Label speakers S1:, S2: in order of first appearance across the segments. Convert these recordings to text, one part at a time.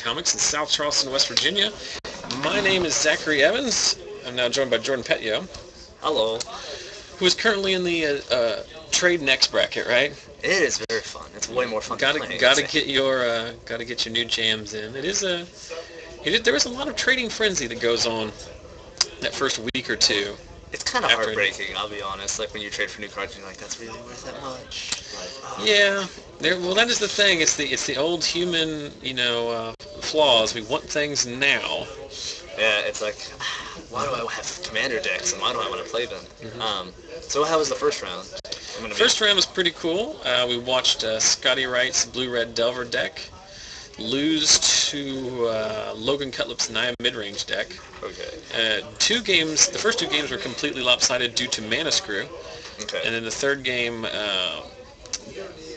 S1: Comics in South Charleston, West Virginia. My name is Zachary Evans. I'm now joined by Jordan Petio,
S2: Hello.
S1: who is currently in the Trade Next bracket, right?
S2: It is very fun. It's way more fun than playing.
S1: Gotta get your new jams in. There was a lot of trading frenzy that goes on that first week or two.
S2: It's kind of heartbreaking, I'll be honest. Like when you trade for new cards, you're like, that's really worth that much. Like,
S1: Yeah. Well, that is the thing. It's the old human, flaws. We want things now.
S2: Yeah, it's like, why do I have commander decks and why do I want to play them?
S1: Mm-hmm.
S2: So how was the first round?
S1: First round was pretty cool. We watched Scotty Wright's Blue-Red Delver deck lose to Logan Cutlip's Naya Midrange deck.
S2: Okay.
S1: The first two games were completely lopsided due to mana screw.
S2: Okay.
S1: And then the third game,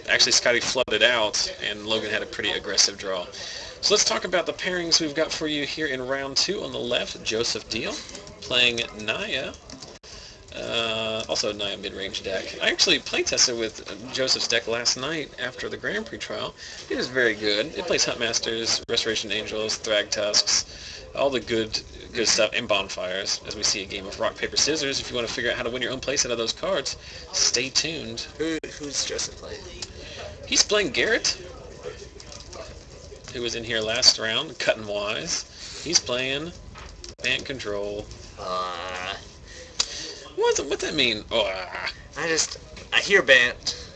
S1: actually Scotty flooded out, and Logan had a pretty aggressive draw. So let's talk about the pairings we've got for you here in round two. On the left, Joseph Deal playing Naya. Also a Naya mid-range deck. I actually playtested with Joseph's deck last night after the Grand Prix trial. It is very good. It plays Huntmasters, Restoration Angels, Thrag Tusks, all the good stuff, and Bonfires, as we see a game of rock, paper, scissors. If you want to figure out how to win your own playset of those cards, stay tuned.
S2: Who's Joseph playing?
S1: He's playing Garrett, who was in here last round, cutting wise. He's playing Bant Control. What's that mean?
S2: I hear Bant,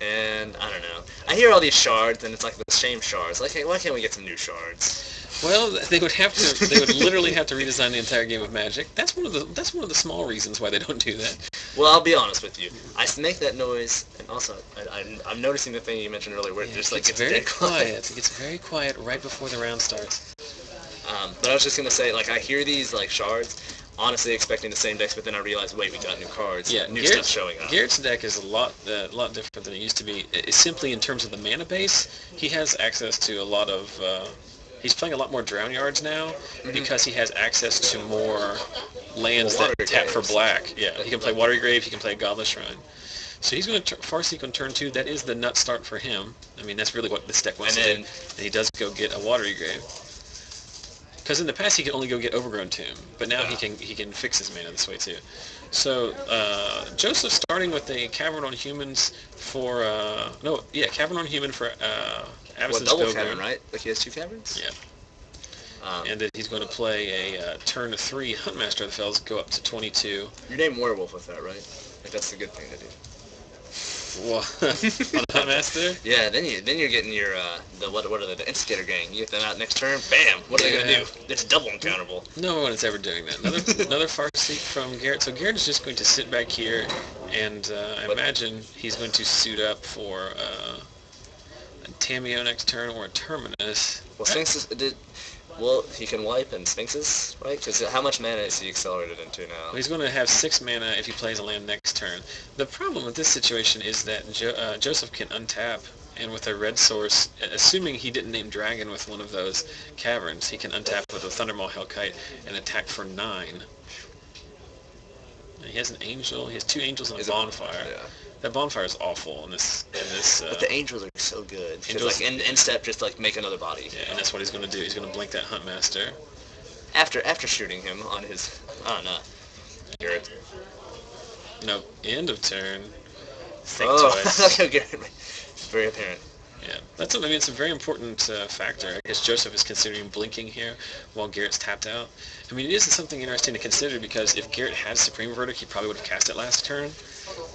S2: and I don't know. I hear all these shards, and it's like the same shards. Like, hey, why can't we get some new shards?
S1: Well, they would literally have to redesign the entire game of Magic. That's one of the small reasons why they don't do that.
S2: Well, I'll be honest with you. I make that noise, and also I'm noticing the thing you mentioned earlier, where it just like gets
S1: very
S2: dead quiet.
S1: It gets very quiet right before the round starts.
S2: But I was just gonna say, like, I hear these like shards, honestly expecting the same decks, but then I realize, wait, we got new cards.
S1: Yeah,
S2: new stuff showing up.
S1: Garrett's deck is a lot different than it used to be. It's simply in terms of the mana base. He has access to a lot of. He's playing a lot more Drown Yards now because he has access to more lands that tap for black. Yeah, he can play Watery Grave. He can play Goblet Shrine. So he's going to Farseek on turn 2. That is the nut start for him. I mean, that's really what this deck wants to do. And he does go get a Watery Grave. Because in the past he could only go get Overgrown Tomb, but now he can fix his mana this way too. So Joseph starting with a Cavern on Humans for Cavern on Human for Avacyn's
S2: double
S1: Pilgrim.
S2: cavern, right? Like he has two caverns?
S1: Yeah. And that he's going to play a turn 3 Huntmaster of the Fells, go up to 22.
S2: Your name Werewolf with that, right? Like that's a good thing to do.
S1: Well, on Huntmaster?
S2: Yeah, then you're getting your the Instigator Gang. You get them out next turn, bam! What are they gonna do? It's double uncountable.
S1: No one is ever doing that. Another Farseek from Garrett. So Garrett is just going to sit back here, and I imagine he's going to suit up for a Tamiyo next turn or a Terminus.
S2: Well, Sphinx he can wipe and Sphinxes, right? Because how much mana is he accelerated into now?
S1: Well, he's going to have 6 mana if he plays a land next turn. The problem with this situation is that Joseph can untap, and with a red source, assuming he didn't name Dragon with one of those caverns, he can untap with a Thundermaw Hellkite and attack for 9. And he has an Angel. He has 2 Angels and a Bonfire.
S2: Yeah.
S1: That Bonfire is awful in this.
S2: But the Angels are so good. Because like in step, just like make another body.
S1: Yeah, and that's what he's going to do. He's going to blink that Huntmaster.
S2: After shooting him on his Garrett.
S1: No, end of turn.
S2: Think twice. Garrett. Very apparent.
S1: Yeah, it's a very important factor. I guess Joseph is considering blinking here while Garrett's tapped out. I mean, it is something interesting to consider because if Garrett had Supreme Verdict, he probably would have cast it last turn.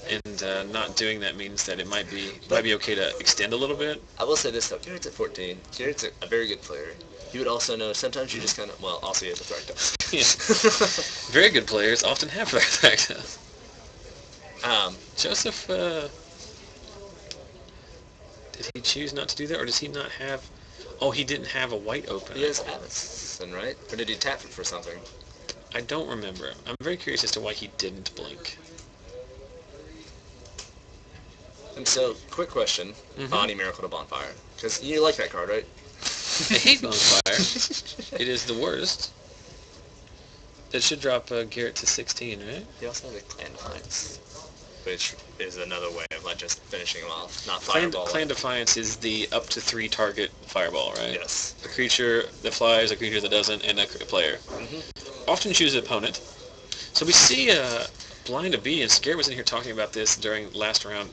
S1: And not doing that means that it might be okay to extend a little bit.
S2: I will say this though, Garrett's at 14. Garrett's a very good player. He would also know sometimes you just kind of, also he has a Thrag Tusk.
S1: Yeah. Very good players often have Thrag Tusk. Joseph, did he choose not to do that, or does he not have... Oh, he didn't have a white open.
S2: He has Avacyn, right? Or did he tap it for something?
S1: I don't remember. I'm very curious as to why he didn't blink.
S2: And so, quick question, Bonnie Miracle to Bonfire. Because you like that card, right?
S1: I hate Bonfire. It is the worst. It should drop Garrett to 16, right?
S2: He also has a Clan Pines. which is another way of not just finishing him off, not
S1: Clan
S2: fireball.
S1: Defiance is the up to 3 target fireball, right?
S2: Yes.
S1: A creature that flies, a creature that doesn't, and a player. Often choose an opponent. So we see Blind Obedience. Garrett was in here talking about this during last round,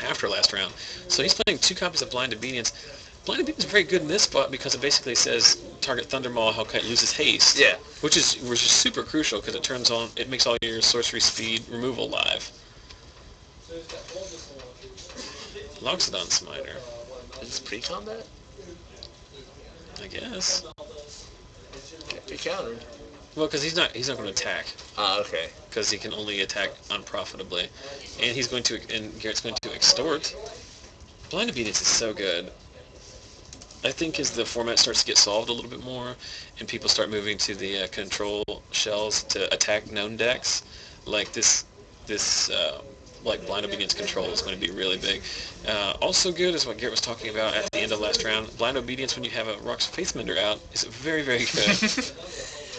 S1: after last round. So he's playing 2 copies of Blind Obedience. Blind Obedience is very good in this spot because it basically says target Thundermaw, Hellkite loses haste.
S2: Yeah.
S1: Which is super crucial because it makes all your sorcery speed removal live. Loxodon Smiter.
S2: Is this pre-combat?
S1: I guess.
S2: Can't be countered.
S1: Well, because he's not going to attack.
S2: Ah, okay.
S1: Because he can only attack unprofitably, and Garrett's going to extort. Blind Obedience is so good. I think as the format starts to get solved a little bit more, and people start moving to the control shells to attack known decks, like this like Blind Obedience control is going to be really big. Also good is what Garrett was talking about at the end of last round. Blind Obedience, when you have a Rock's Faithmender out, is very, very good.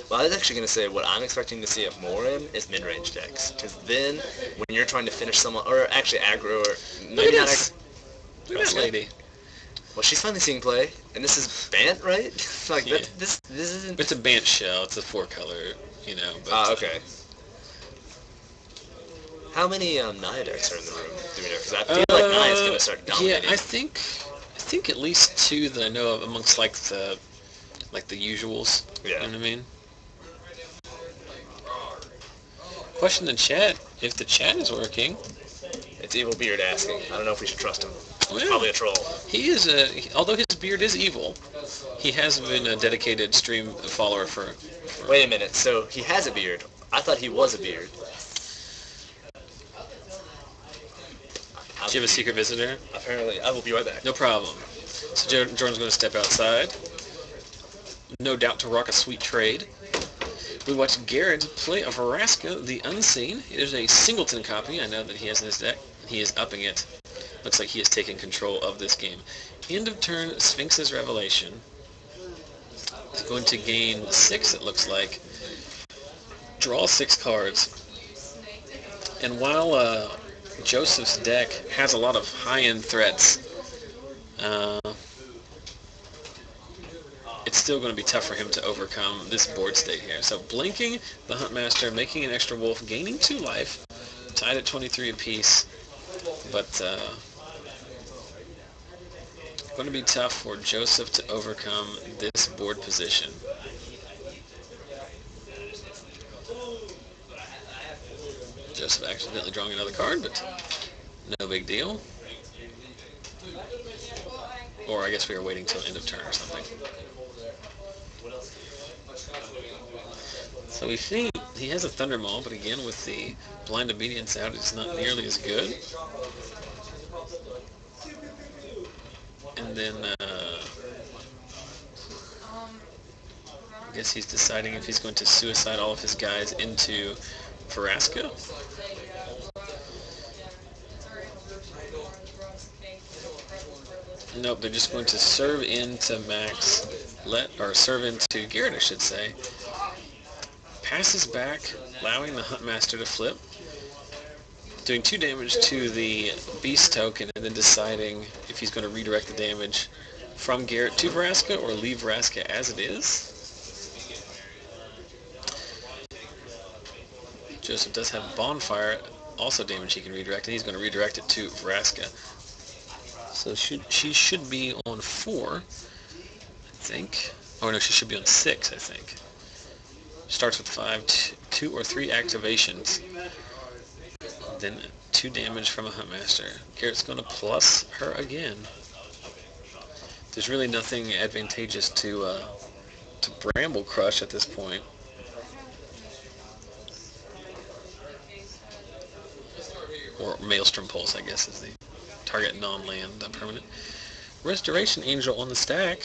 S2: Well, I was actually going to say what I'm expecting to see it more in is mid-range decks. Because then, when you're trying to finish someone, or actually aggro, or maybe not aggro.
S1: Look at that lady.
S2: Well, she's finally seeing play, and this is Bant, right? Like,
S1: Yeah.
S2: this isn't...
S1: It's a Bant shell. It's a 4-color, But,
S2: okay. How many Naya decks are in the room? Do we know? Because I feel like Naya's going to start dominating.
S1: Yeah, I think at least 2 that I know of amongst like the usuals.
S2: Yeah.
S1: You know what I mean? Question in chat, if the chat is working.
S2: It's Evil Beard asking. I don't know if we should trust him.
S1: Well,
S2: He's probably a troll.
S1: He is although his beard is evil, he has been a dedicated stream follower for...
S2: Wait a minute, so he has a beard. I thought he was a beard.
S1: Do you have a secret visitor?
S2: Apparently. I will be right back.
S1: No problem. So Jordan's going to step outside. No doubt to rock a sweet trade. We watched Garrett play a Vraska the Unseen. It is a singleton copy. I know that he has in his deck. He is upping it. Looks like he is taking control of this game. End of turn, Sphinx's Revelation. He's going to gain 6, it looks like. Draw 6 cards. And while Joseph's deck has a lot of high-end threats, it's still going to be tough for him to overcome this board state here. So blinking the Huntmaster, making an extra wolf, gaining 2 life, tied at 23 apiece, but going to be tough for Joseph to overcome this board position. Joseph accidentally drawing another card, but no big deal. Or I guess we were waiting till end of turn or something. So we see he has a Thundermaw, but again with the Blind Obedience out, it's not nearly as good. And then I guess he's deciding if he's going to suicide all of his guys into Vraska. Nope, they're just going to serve into Max, serve into Garrett, I should say. Passes back, allowing the Huntmaster to flip, doing 2 damage to the Beast token, and then deciding if he's going to redirect the damage from Garrett to Vraska or leave Vraska as it is. Joseph does have Bonfire, also damage he can redirect, and he's going to redirect it to Vraska. So she should be on 4, I think. Oh no, she should be on 6, I think. Starts with 5, 2 or 3 activations. Then 2 damage from a Huntmaster. Garrett's going to plus her again. There's really nothing advantageous to Bramble Crush at this point. Or Maelstrom Pulse, I guess, is the target non-land permanent. Restoration Angel on the stack.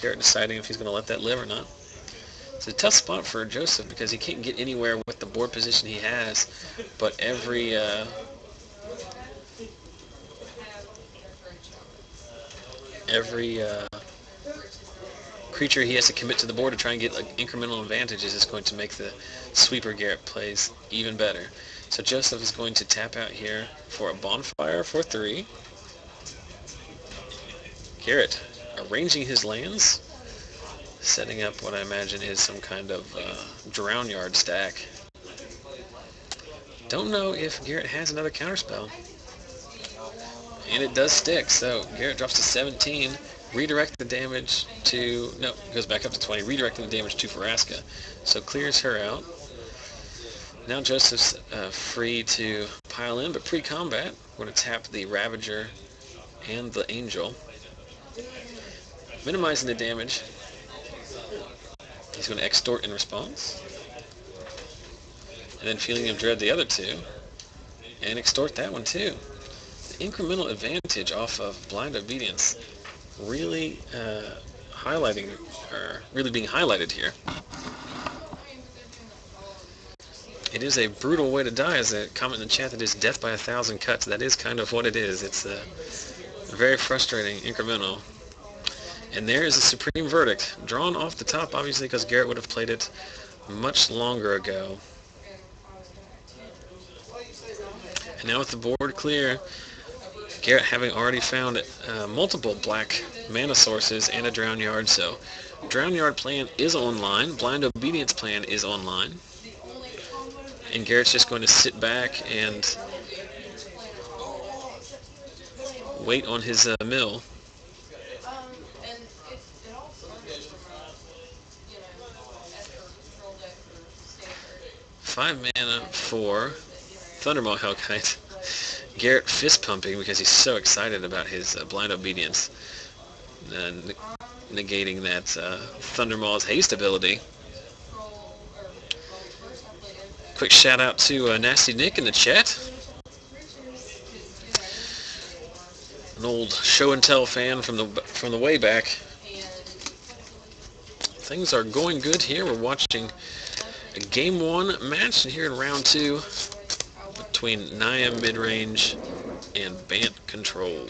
S1: Garrett deciding if he's going to let that live or not. It's a tough spot for Joseph because he can't get anywhere with the board position he has, but every creature he has to commit to the board to try and get like incremental advantages is going to make the sweeper Garrett plays even better. So Joseph is going to tap out here for a bonfire for 3. Garrett arranging his lands, setting up what I imagine is some kind of drown yard stack. Don't know if Garrett has another counterspell. And it does stick, so Garrett drops to 17. Redirect the damage to... No, goes back up to 20. Redirecting the damage to Vraska. So clears her out. Now Joseph's free to pile in, but pre-combat, we're going to tap the Ravager and the Angel. Minimizing the damage. He's going to extort in response. And then Feeling of Dread the other 2. And extort that one too. The incremental advantage off of Blind Obedience really highlighting, or really being highlighted here. It is a brutal way to die, as a comment in the chat that is death by 1,000 cuts. That is kind of what it is. It's a very frustrating incremental. And there is a supreme verdict, drawn off the top, obviously, because Garrett would have played it much longer ago. And now with the board clear, Garrett having already found multiple black mana sources and a Drown Yard, so Drown Yard plan is online, Blind Obedience plan is online. And Garrett's just going to sit back and wait on his mill. Five mana for Thundermaw Hellkite. Garrett fist pumping because he's so excited about his Blind Obedience, negating that Thundermaw's haste ability. Quick shout out to Nasty Nick in the chat. An old show and tell fan from the way back. Things are going good here. We're watching a game 1 match here in round 2 between Naya Midrange and Bant Control.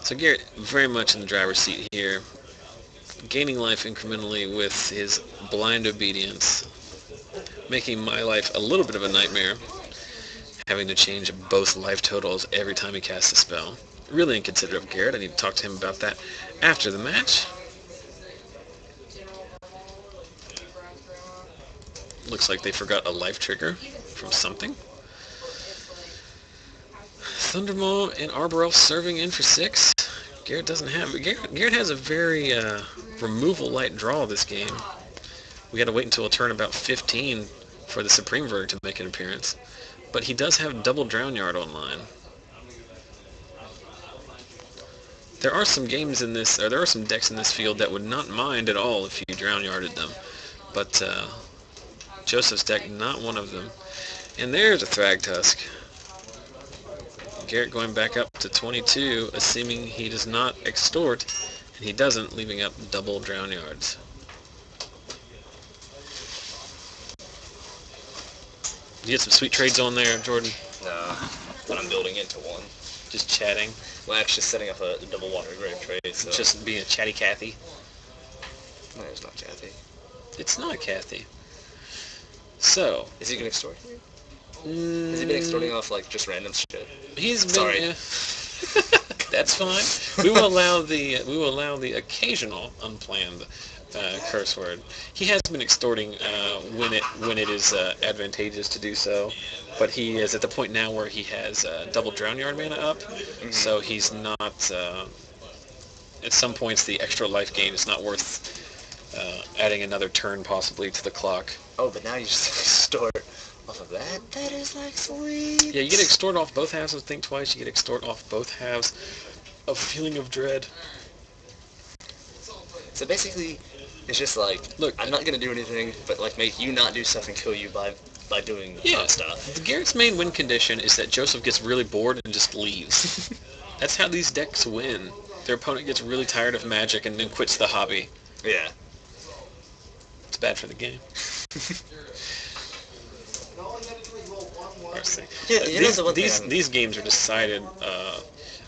S1: So Garrett very much in the driver's seat here, gaining life incrementally with his Blind Obedience, making my life a little bit of a nightmare, having to change both life totals every time he casts a spell. Really inconsiderate of Garrett. I need to talk to him about that after the match. Looks like they forgot a life trigger from something. Thundermaw and Arbor Elf serving in for 6. Garrett doesn't have... Garrett has a very removal light draw this game. We got to wait until a turn about 15 for the Supreme Verdict to make an appearance. But he does have double Drown Yard online. There are some games in this, or there are some decks in this field that would not mind at all if you Drown Yarded them. But Joseph's deck, not one of them. And there's a Thragtusk. Garrett going back up to 22, assuming he does not extort, and he doesn't, leaving up double Drown Yards. You get some sweet trades on there, Jordan?
S2: No, but I'm building into one.
S1: Just chatting?
S2: Well, actually just setting up a double Water Grave trade, so...
S1: Just being a chatty Cathy?
S2: No, it's not Kathy.
S1: It's not Cathy. So...
S2: Is he going to extort here? Has he been extorting off, like, just random shit?
S1: He's been...
S2: Sorry.
S1: That's fine. We will allow the occasional unplanned curse word. He has been extorting when it is advantageous to do so, but he is at the point now where he has double Drown Yard mana up, so he's not... at some points, the extra life gain is not worth adding another turn possibly to the clock.
S2: Oh, but now you just extort off of that? That is like sweet.
S1: Yeah, you get extort off both halves of Think Twice, you get extort off both halves of Feeling of Dread.
S2: So basically, it's just like, look, I'm not going to do anything, but like make you not do stuff and kill you by doing stuff.
S1: Garrett's main win condition is that Joseph gets really bored and just leaves. That's how these decks win. Their opponent gets really tired of Magic and then quits the hobby.
S2: Yeah.
S1: It's bad for the game.
S2: Yeah,
S1: these games are decided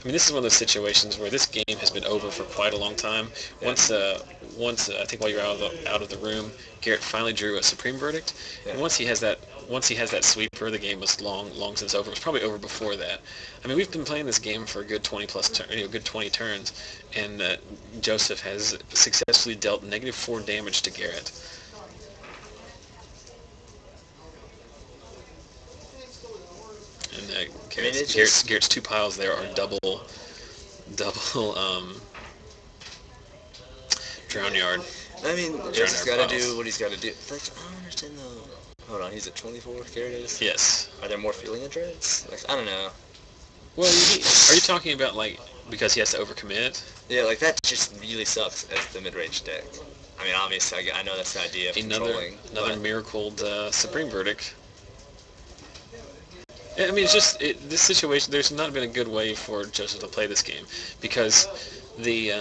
S1: I mean, this is one of those situations where this game has been over for quite a long time.
S2: Yeah.
S1: Once I think while you were out of the room, Garrett finally drew a supreme verdict,
S2: Yeah.
S1: and once he has that sweeper, the game was long since over. It was probably over before that. I mean, we've been playing this game for a good 20 plus, good 20 turns, and Joseph has successfully dealt -4 damage to Garrett. And Garrett's 2 piles there are double drown yard.
S2: I mean, Joseph's got to do what he's got to do. Like, I don't understand though. Hold on, he's at 24. Garrett is.
S1: Yes.
S2: Are there more feeling dreads? Like, I don't know.
S1: Well, are you talking about like because he has to overcommit?
S2: Yeah, like that just really sucks as the mid-range deck. I mean, obviously, I know that's the idea of controlling.
S1: Another miracled supreme verdict. I mean, it's just this situation. There's not been a good way for Joseph to play this game because the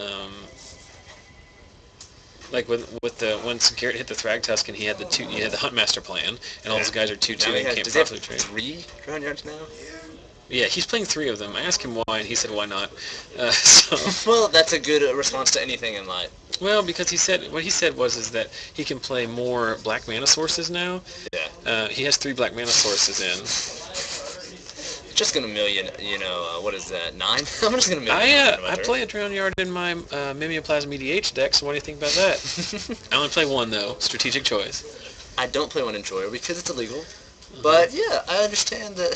S1: like once Garrett hit the Thragtusk, he had the Huntmaster plan, and all those guys are 2/2 and can't properly trade.
S2: 3 drown yards now?
S1: Yeah, he's playing 3 of them. I asked him why, and he said, "Why not?"
S2: Well, that's a good response to anything in life.
S1: Well, because what he said was that he can play more black mana sources now.
S2: Yeah.
S1: He has 3 black mana sources in.
S2: Just gonna million, what is that, 9? I'm just gonna million.
S1: I play a Drown Yard in my Mimeoplasm EDH deck, so what do you think about that? I only play 1, though. Strategic choice.
S2: I don't play 1 in Joyer because it's illegal. But, yeah, I understand that.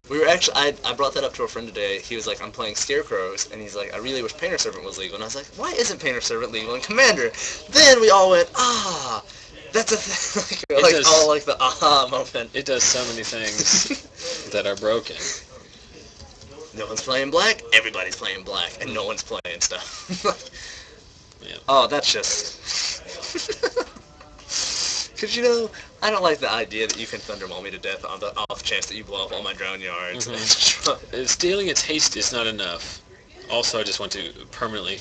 S2: We were actually, I brought that up to a friend today. He was like, I'm playing Scarecrows, and he's like, I really wish Painter Servant was legal. And I was like, why isn't Painter Servant legal in Commander? Then we all went, that's a thing. Like the aha moment.
S1: It does so many things that are broken.
S2: No one's playing black, everybody's playing black, and no one's playing stuff.
S1: Yeah.
S2: Oh, that's just... Because, I don't like the idea that you can Thundermaul me to death on the off chance that you blow up all my Drown Yards.
S1: Mm-hmm. Stealing its haste is not enough. Also, I just want to permanently...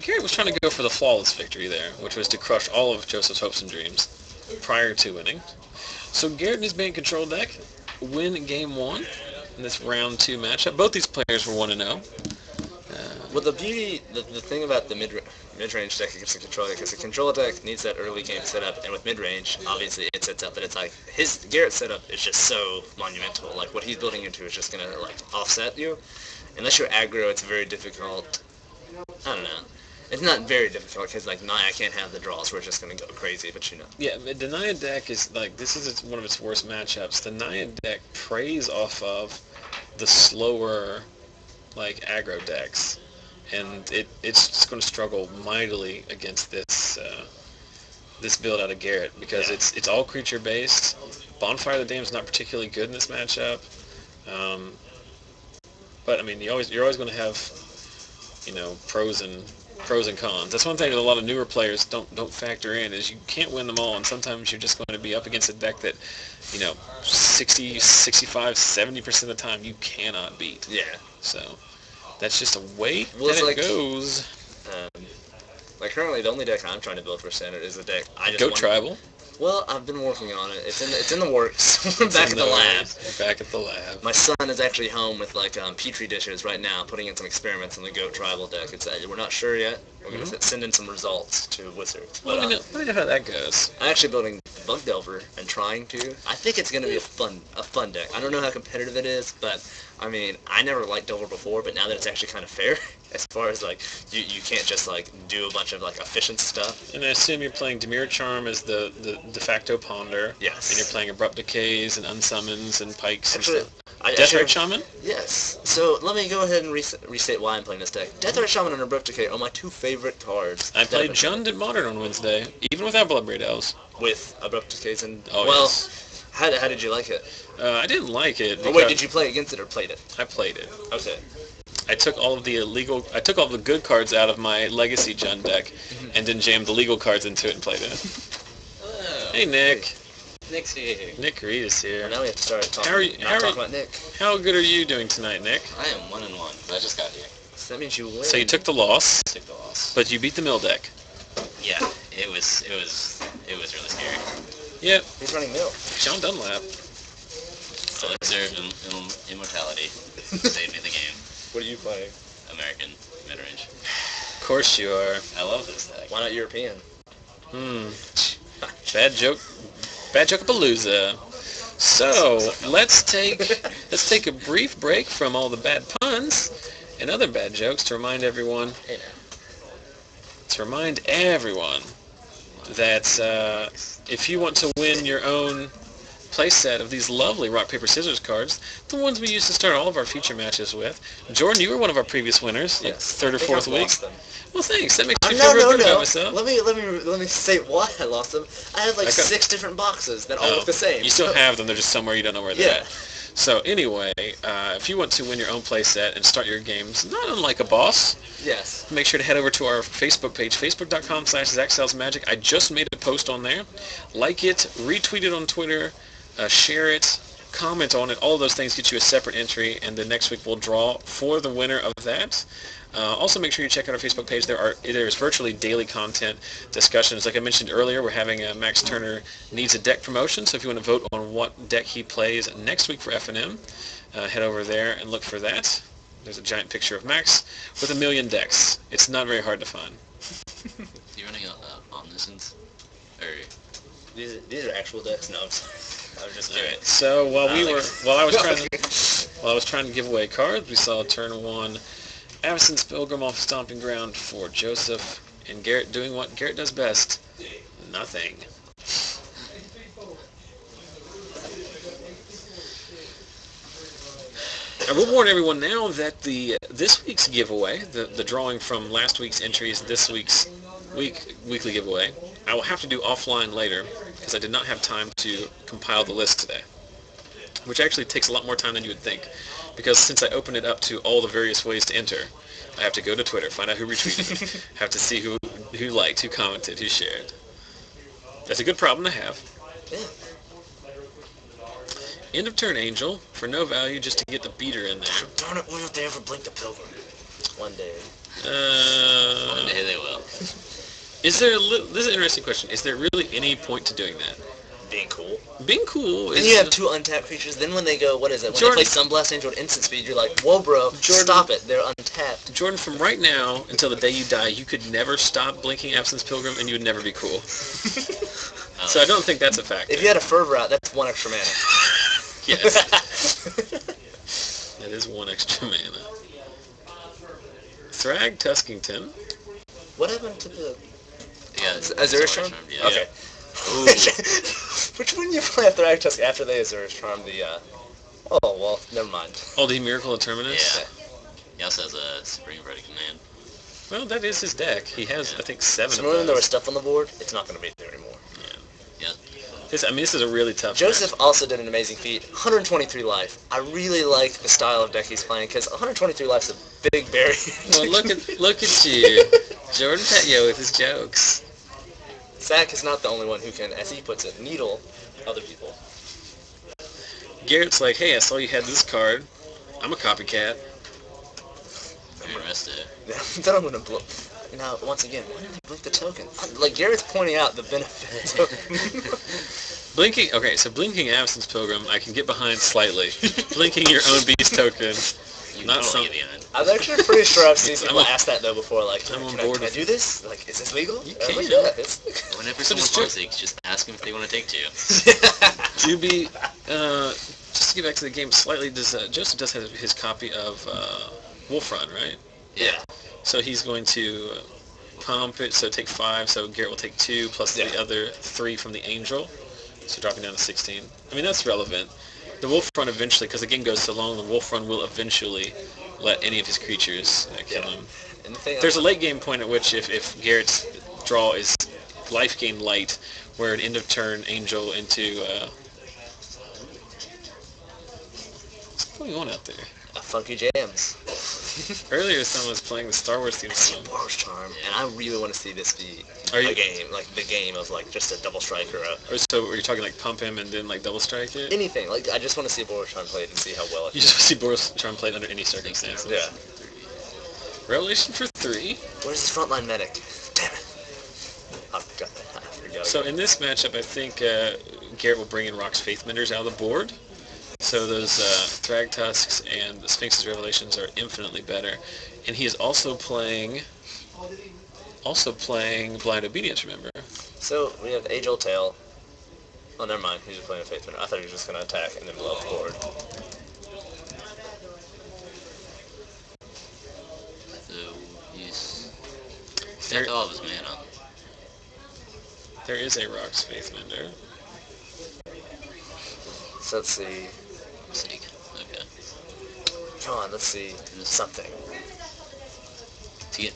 S1: Garrett was trying to go for the flawless victory there, which was to crush all of Joseph's hopes and dreams prior to winning. So Garrett and his Bant control deck win Game 1 in this Round 2 matchup. Both these players were 1-0.
S2: Well, the thing about the mid-range deck against the control deck is the control deck needs that early game setup, and with mid-range, obviously it sets up that it's like, Garrett's setup is just so monumental. Like, what he's building into is just going to, like, offset you. Unless you're aggro, it's very difficult. I don't know. It's not very difficult because, like, Naya can't have the draws. We're just going to go crazy, but
S1: Yeah, the Naya deck is, like, this is one of its worst matchups. The Naya deck preys off of the slower, like, aggro decks. And it's just going to struggle mightily against this build out of Garrett because it's all creature based. Bonfire of the Damned is not particularly good in this matchup. But I mean, you're always going to have pros and cons. That's one thing that a lot of newer players don't factor in is you can't win them all, and sometimes you're just going to be up against a deck that 60, 65, 70% of the time you cannot beat.
S2: Yeah.
S1: So that's just a way that it goes.
S2: Like currently, the only deck I'm trying to build for Standard is the deck I just
S1: Go Tribal.
S2: Well, I've been working on it. It's in the works. We're back at the lab.
S1: Back at the lab.
S2: My son is actually home with like petri dishes right now, putting in some experiments in the Goat Tribal deck. We're not sure yet. We're gonna send in some results to Wizards.
S1: Well, let me know how that goes.
S2: I'm actually building Bug Delver and trying to. I think it's gonna be a fun deck. I don't know how competitive it is, but I mean, I never liked Delver before, but now that it's actually kind of fair, as far as like you can't just like do a bunch of like efficient stuff.
S1: And I assume you're playing Demir Charm as the de facto ponder.
S2: Yes.
S1: And you're playing Abrupt Decays and Unsummons and Pikes
S2: Actually,
S1: and stuff. Deathrite Shaman?
S2: Yes. So let me go ahead and restate why I'm playing this deck. Deathrite Shaman and Abrupt Decay are my 2 favorite cards.
S1: I played Jund at Modern on Wednesday, even without Bloodbraid Elves.
S2: With Abrupt Decays and...
S1: yes.
S2: How did you like it?
S1: I didn't like it.
S2: Wait, did you play against it or played it?
S1: I played it.
S2: Okay.
S1: I took all of the good cards out of my Legacy Jund deck, and then jammed the legal cards into it and played it.
S3: Hello.
S1: Hey, Nick.
S3: Nick's here.
S1: Nick Reed is here.
S2: Well, now we have to start talking, talking about Nick.
S1: How good are you doing tonight, Nick?
S3: I am 1-1. I just got here.
S2: So that means you win.
S1: So you took the loss,
S3: Took the loss.
S1: but you beat the mill deck.
S3: Yeah, it was really scary.
S1: Yep.
S2: He's running mill.
S1: John Dunlap.
S2: Turner.
S3: Elixir Immortality. Saved me the game.
S2: What are you playing?
S3: American Midrange.
S1: Of course you are.
S3: I love this deck.
S2: Why not European?
S1: Bad joke. Bad joke-a-palooza. So let's take a brief break from all the bad puns and other bad jokes to remind everyone.
S2: Hey now.
S1: To remind everyone that if you want to win your own playset of these lovely rock paper scissors cards, the ones we used to start all of our feature matches with. Jordan, you were one of our previous winners, like
S2: Yes.
S1: third or
S2: I think
S1: fourth
S2: I've
S1: week.
S2: lost them.
S1: Well, thanks. That makes me
S2: No,
S1: feel real good
S2: no.
S1: about myself.
S2: Let me state why I lost them. I had like
S1: I got-
S2: 6 different boxes that all look the same.
S1: You still have them. They're just somewhere you don't know where they're
S2: Yeah.
S1: at. So anyway, if you want to win your own playset and start your games, not unlike a boss,
S2: Yes.
S1: make sure to head over to our Facebook page, facebook.com/ZachSellsMagic. I just made a post on there. Like it, retweet it on Twitter, share it, comment on it. All of those things get you a separate entry, and then next week we'll draw for the winner of that. Also, make sure you check out our Facebook page. There's virtually daily content discussions. Like I mentioned earlier, we're having a Maxx Turner Needs a Deck promotion. So if you want to vote on what deck he plays next week for FNM, head over there and look for that. There's a giant picture of Max with 1,000,000 decks. It's not very hard to find.
S3: You running omniscience? Or
S2: These are actual decks. No, I'm sorry. I was just kidding.
S3: Alright.
S1: So while I was trying to give away cards, we saw turn 1 Absence Pilgrim off Stomping Ground for Joseph, and Garrett doing what Garrett does best, nothing. I will warn everyone now that this week's giveaway, the drawing from last week's entries, this week's weekly giveaway, I will have to do offline later because I did not have time to compile the list today, which actually takes a lot more time than you would think. Because since I opened it up to all the various ways to enter, I have to go to Twitter, find out who retweeted, have to see who liked, who commented, who shared. That's a good problem to have.
S2: Yeah.
S1: End of turn Angel for no value just to get the beater in there.
S2: Darn it, why don't they ever blink the Pilgrim? One day.
S3: one day they will.
S1: This is an interesting question. Is there really any point to doing that?
S2: Being cool.
S1: Being cool
S2: Then
S1: is...
S2: you have 2 untapped creatures. Then when they go, what is it? When
S1: Jordan-
S2: they play Sunblast Angel at instant speed, you're like, whoa, bro, stop it. They're untapped.
S1: Jordan, from right now until the day you die, you could never stop blinking Absence Pilgrim and you would never be cool. So I don't think that's a factor.
S2: If you had a Fervor out, that's 1 extra mana.
S1: Yes. That is 1 extra mana. Thrag Tuskington.
S2: What happened to the...
S3: Yeah,
S2: Azura's Charm?
S3: Yeah.
S2: Okay. Which one you play after Tusk after the Azura's Charm? Oh, well, never mind.
S1: Oh, the Miracle of Terminus?
S3: Yeah. He also has a Supreme Ready Command.
S1: Well, that is his deck. He has, I think, 7
S2: So
S1: of
S2: when there was
S1: those.
S2: stuff on the board, it's not going to be there anymore.
S3: Yeah.
S1: This is a really tough
S2: Joseph
S1: match.
S2: also did an amazing feat. 123 life. I really like the style of deck he's playing because 123 life's a big barrier.
S1: Well, look at you. Jordan Petio with his jokes.
S2: Zach is not the only one who can, as he puts it, needle other people.
S1: Garrett's like, hey, I saw you had this card. I'm a copycat.
S3: Very arrested.
S2: Then I'm going to blow. Now, once again, why didn't they blink the token? Like, Garrett's pointing out the benefit of token.
S1: Blinking Absence Pilgrim, I can get behind slightly. Blinking your own beast token,
S3: You
S1: not
S3: totally
S1: some.
S3: get behind.
S2: I'm actually pretty sure I've seen people
S1: I'm
S2: ask that, though, before. Like,
S1: I'm on
S2: can
S1: board
S2: I
S1: with
S2: do this? Like, is this legal?
S1: You
S2: I'm like,
S1: can.
S2: yeah, it's
S3: Whenever
S1: So
S3: someone
S1: just do-
S3: parsecs, just ask them if they want to take 2.
S1: Juby, just to get back to the game slightly, Joseph does have his copy of Wolf Run, right?
S2: Yeah.
S1: So he's going to pump it, so take 5, so Garrett will take 2, plus the other 3 from the Angel, so dropping down to 16. I mean, that's relevant. The Wolf Run eventually, because the game goes so long, the Wolf Run will eventually let any of his creatures kill him.
S2: And the thing
S1: There's a late game point at which if Garrett's draw is life gain light, where an end of turn Angel into... what's going on out there?
S2: Funky Jams.
S1: Earlier someone was playing the Star Wars theme song.
S2: Boros Charm, and I really want to see this be
S1: Are you-
S2: a game, like the game of like just a double strike or
S1: Or so are you talking like pump him and then like double strike it?
S2: anything. Like I just want to see a Boros Charm played and see how well it.
S1: You just see Boris Charm played under any circumstances.
S2: Yeah.
S1: Revelation for 3.
S2: Where's his frontline medic? Damn it. I forgot that. I forgot.
S1: So in this matchup, I think Garrett will bring in Rock's Faithmenders out of the board. So those Thrag Tusks and the Sphinx's Revelations are infinitely better. And he is also playing Blind Obedience, remember?
S2: So we have Age-Old Tale. Oh, never mind. He's just playing a Faith Winner. I thought he was just going to attack and then blow up the board.
S3: So he's stacked all of his mana.
S1: There is a Rock's Faithmender.
S2: So let's see.
S3: Sneak. Okay.
S2: Come on, let's see. Something.
S3: To get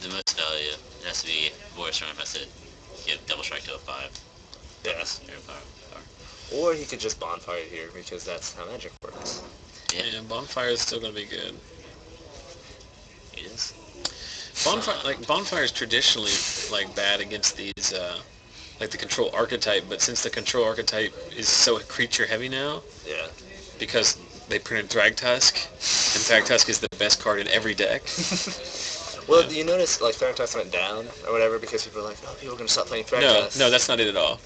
S3: the most value, it has to be Boris Charm has to give double strike to a 5.
S2: Yes.
S3: Or a power.
S2: Or he could just Bonfire here because that's how magic works.
S3: Yeah.
S1: And Bonfire is still going to be good.
S3: It is.
S1: Bonfire is traditionally bad against these the control archetype, but since the control archetype is so creature heavy now,
S2: Yeah.
S1: because they printed Thragtusk, and Thragtusk is the best card in every deck.
S2: Well, you notice Thragtusk went down or whatever because people were like, oh, people are going to stop playing Thragtusk.
S1: No, that's not it at all.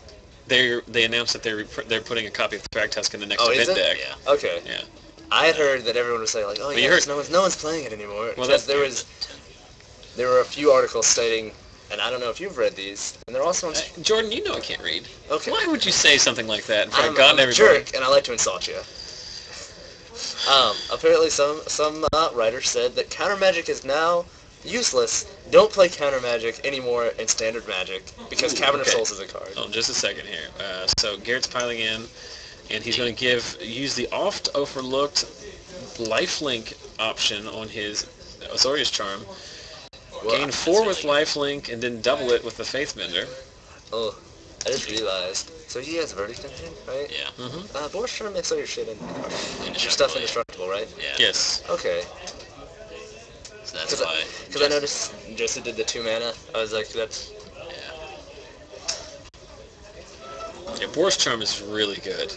S1: They announced that they're putting a copy of Thragtusk in the next
S2: is
S1: event
S2: it?
S1: deck.
S3: Yeah.
S2: Okay.
S1: Yeah.
S2: I had heard that everyone was saying oh
S1: But
S2: yeah,
S1: you heard-
S2: no one's playing it anymore.
S1: Well,
S2: Because there were a few articles stating, and I don't know if you've read these, and they're also on.
S1: Jordan, you know I can't read.
S2: Okay.
S1: Why would you say something like that in front
S2: I'm
S1: of God and
S2: a
S1: everybody?
S2: jerk, and I like to insult you. Apparently some writer said that counter magic is now useless. Don't play counter magic anymore in standard magic because Cavern of
S1: okay.
S2: Souls is a card.
S1: Oh, just a second here. So Garrett's piling in, and he's going to use the oft overlooked lifelink option on his Azorius Charm.
S2: Well,
S1: Gain 4 with lifelink, and then double it with the Faithmender.
S2: Oh, I just realized. So he has Verdict in hand, right?
S3: Yeah.
S1: Mm-hmm.
S2: Boris trying to mix all your shit in. Your
S3: Indestructible,
S2: stuff
S3: yeah.
S2: indestructible, right?
S3: Yeah.
S1: Yes.
S2: Okay.
S3: So that's why.
S2: Because I noticed Joseph did the 2 mana. I was like, that's...
S3: Yeah.
S1: Yeah, Boris Charm is really good.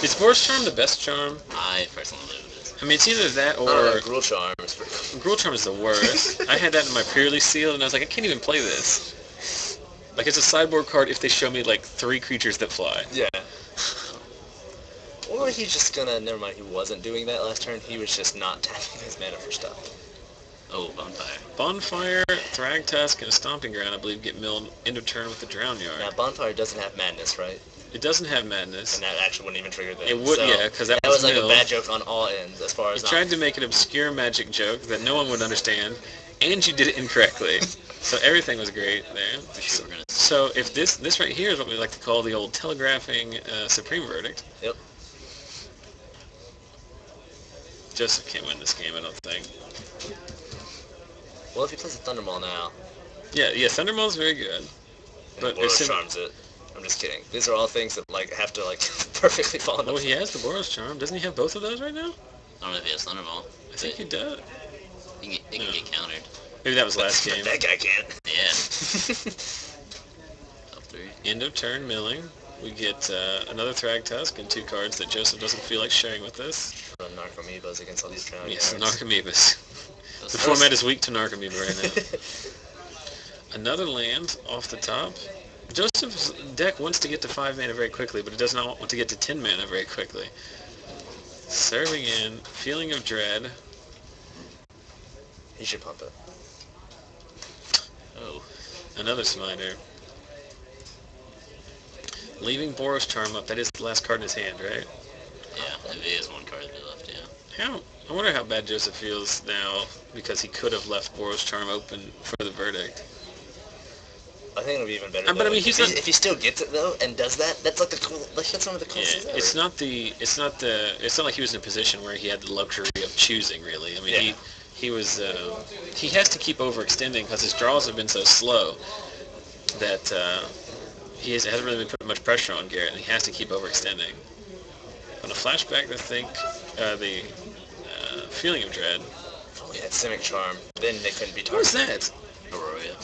S1: Is Boris Charm the best charm?
S3: I personally live with it.
S1: I mean, it's either that
S2: I don't know,
S1: or...
S2: Gruul Charm is pretty cool.
S1: Gruul Charm is the worst. I had that in my Purely Sealed, and I was like, I can't even play this. It's a sideboard card if they show me, 3 creatures that fly.
S2: Yeah. Or he's just gonna... Never mind, he wasn't doing that last turn. He was just not tapping his mana for stuff.
S3: Oh, Bonfire.
S1: Bonfire, Thragtusk, and a Stomping Ground, I believe, get milled end of turn with the Drown Yard.
S2: Now, Bonfire doesn't have Madness, right?
S1: It doesn't have Madness.
S2: And that actually wouldn't even trigger that.
S1: It would,
S2: so
S1: yeah, because that
S2: was like
S1: milled.
S2: a bad joke on all ends as far as
S1: You tried to make an obscure magic joke that no one would understand, and you did it incorrectly. So everything was great there. So if this right here is what we like to call the old telegraphing Supreme Verdict.
S2: Yep.
S1: Joseph can't win this game, I don't think.
S2: Well, if he plays a Thundermaw now,
S1: Yeah, Thundermaw is very good. But
S2: Boros
S1: it's
S2: Charms it. I'm just kidding. These are all things that have to perfectly fall into
S1: Well, he has the Boros Charm. Doesn't he have both of those right now?
S3: I don't know if he has Thunderball.
S1: I think he does.
S3: It can get countered.
S1: Maybe that was last game.
S2: That guy can't.
S3: Yeah. Top 3.
S1: End of turn milling. We get another Thragtusk and 2 cards that Joseph doesn't feel like sharing with us.
S2: Run Narcomoebas against all these Drown
S1: Yes,
S2: Yards.
S1: Narcomoebas. The format is weak to Narcomoeba right now. Another land off the top. Joseph's deck wants to get to 5 mana very quickly, but it does not want to get to 10 mana very quickly. Serving in, Feeling of Dread.
S2: He should pump it.
S3: Oh.
S1: Another Smiter. Leaving Boros Charm up. That is the last card in his hand, right?
S3: Yeah, if he has 1 card to be left, yeah.
S1: I wonder how bad Joseph feels now because he could have left Boros Charm open for the verdict.
S2: I think it'll be even better.
S1: But I
S2: though.
S1: mean,
S2: if he still gets it though and does that, that's like the cool. That's one of the coolest things
S1: Yeah,
S2: ever.
S1: it's not like he was in a position where he had the luxury of choosing. Really, I mean, he has to keep overextending because his draws have been so slow that he hasn't really been putting much pressure on Garrett, and he has to keep overextending. On a flashback to think the Feeling of Dread.
S2: Oh, yeah, Simic Charm. Then they couldn't be
S1: What was
S2: targeted.
S1: that?
S3: Aurora.